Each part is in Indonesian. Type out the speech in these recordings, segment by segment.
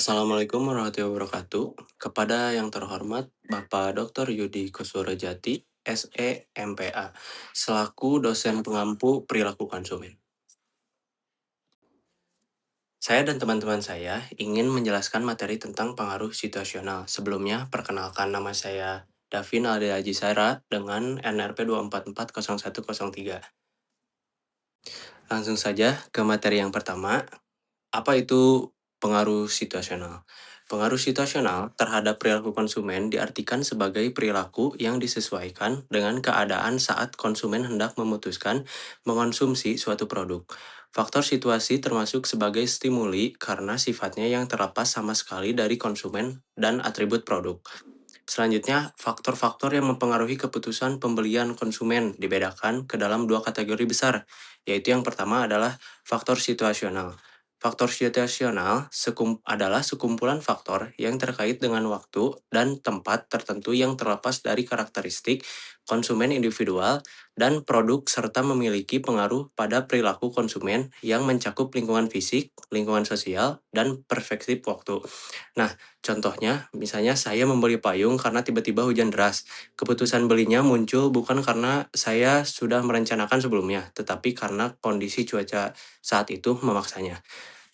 Assalamualaikum warahmatullahi wabarakatuh. Kepada yang terhormat Bapak Dr. Yudi Kusurojati, SE MPA, selaku dosen pengampu perilaku konsumen. Saya dan teman-teman saya ingin menjelaskan materi tentang pengaruh situasional. Sebelumnya, perkenalkan nama saya Davin Alde Ajisara dengan NRP 2440103. Langsung saja ke materi yang pertama. Apa itu pengaruh situasional? Pengaruh situasional terhadap perilaku konsumen diartikan sebagai perilaku yang disesuaikan dengan keadaan saat konsumen hendak memutuskan mengonsumsi suatu produk. Faktor situasi termasuk sebagai stimuli karena sifatnya yang terlepas sama sekali dari konsumen dan atribut produk. Selanjutnya, faktor-faktor yang mempengaruhi keputusan pembelian konsumen dibedakan ke dalam dua kategori besar, yaitu yang pertama adalah faktor situasional. Faktor situasional adalah sekumpulan faktor yang terkait dengan waktu dan tempat tertentu yang terlepas dari karakteristik konsumen individual dan produk serta memiliki pengaruh pada perilaku konsumen yang mencakup lingkungan fisik, lingkungan sosial, dan perspektif waktu. Nah, contohnya, misalnya saya membeli payung karena tiba-tiba hujan deras. Keputusan belinya muncul bukan karena saya sudah merencanakan sebelumnya, tetapi karena kondisi cuaca saat itu memaksanya.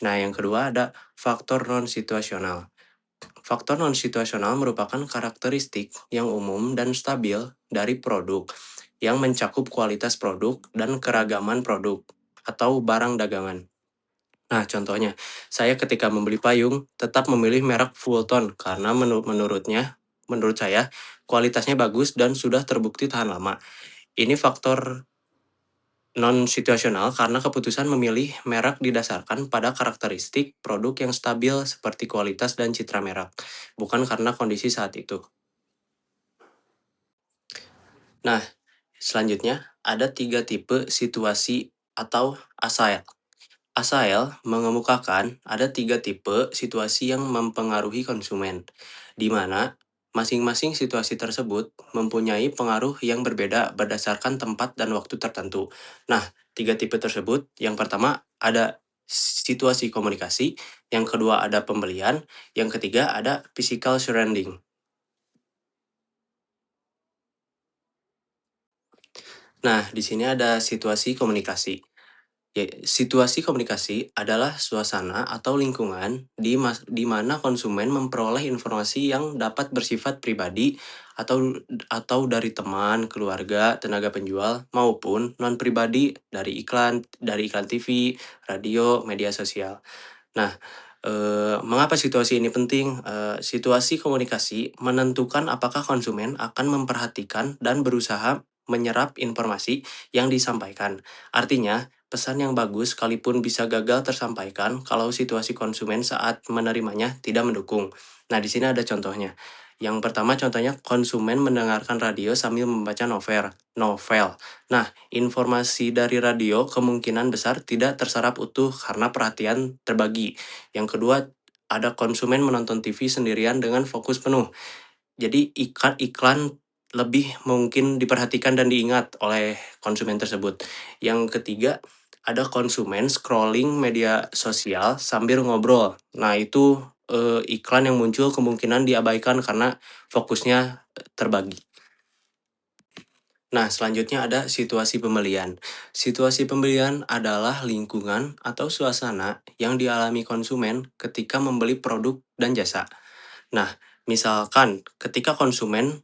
Nah, yang kedua ada faktor non-situasional. Faktor non-situasional merupakan karakteristik yang umum dan stabil dari produk, yang mencakup kualitas produk dan keragaman produk atau barang dagangan. Nah, contohnya, saya ketika membeli payung tetap memilih merek Fulton karena menurut saya, kualitasnya bagus dan sudah terbukti tahan lama. Ini faktor non-situasional karena keputusan memilih merek didasarkan pada karakteristik produk yang stabil seperti kualitas dan citra merek, bukan karena kondisi saat itu. Nah, selanjutnya ada 3 tipe situasi atau asail. Asael mengemukakan ada 3 tipe situasi yang mempengaruhi konsumen, di mana masing-masing situasi tersebut mempunyai pengaruh yang berbeda berdasarkan tempat dan waktu tertentu. Nah, 3 tipe tersebut, yang pertama ada situasi komunikasi, yang kedua ada pembelian, yang ketiga ada physical surrounding. Nah, di sini ada situasi komunikasi. Ya, situasi komunikasi adalah suasana atau lingkungan di mana konsumen memperoleh informasi yang dapat bersifat pribadi atau dari teman, keluarga, tenaga penjual maupun non-pribadi dari iklan TV, radio, media sosial. Nah, mengapa situasi ini penting? Situasi komunikasi menentukan apakah konsumen akan memperhatikan dan berusaha menyerap informasi yang disampaikan. Artinya, pesan yang bagus sekalipun bisa gagal tersampaikan kalau situasi konsumen saat menerimanya tidak mendukung. Nah, di sini ada contohnya. Yang pertama contohnya konsumen mendengarkan radio sambil membaca novel. Nah, informasi dari radio kemungkinan besar tidak terserap utuh karena perhatian terbagi. Yang kedua, ada konsumen menonton TV sendirian dengan fokus penuh. Jadi iklan lebih mungkin diperhatikan dan diingat oleh konsumen tersebut. Yang ketiga, ada konsumen scrolling media sosial sambil ngobrol. Nah, itu iklan yang muncul kemungkinan diabaikan karena fokusnya terbagi. Nah, selanjutnya ada situasi pembelian. Situasi pembelian adalah lingkungan atau suasana yang dialami konsumen ketika membeli produk dan jasa. Nah, misalkan ketika konsumen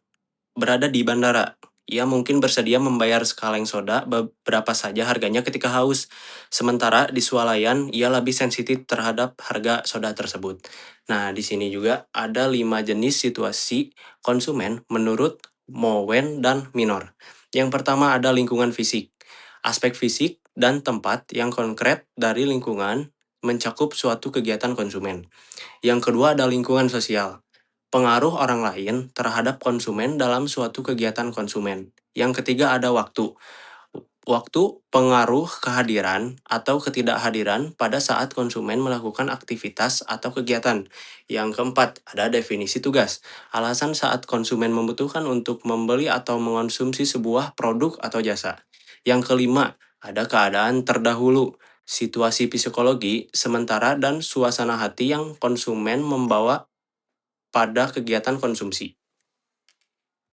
berada di bandara, ia mungkin bersedia membayar sekaleng soda beberapa saja harganya ketika haus. Sementara di swalayan, ia lebih sensitif terhadap harga soda tersebut. Nah, di sini juga ada 5 jenis situasi konsumen menurut Mowen dan Minor. Yang pertama ada lingkungan fisik. Aspek fisik dan tempat yang konkret dari lingkungan mencakup suatu kegiatan konsumen. Yang kedua ada lingkungan sosial. Pengaruh orang lain terhadap konsumen dalam suatu kegiatan konsumen. Yang ketiga ada waktu. Waktu pengaruh kehadiran atau ketidakhadiran pada saat konsumen melakukan aktivitas atau kegiatan. Yang keempat, ada definisi tugas. Alasan saat konsumen membutuhkan untuk membeli atau mengonsumsi sebuah produk atau jasa. Yang kelima, ada keadaan terdahulu. situasi psikologi sementara dan suasana hati yang konsumen membawa pada kegiatan konsumsi.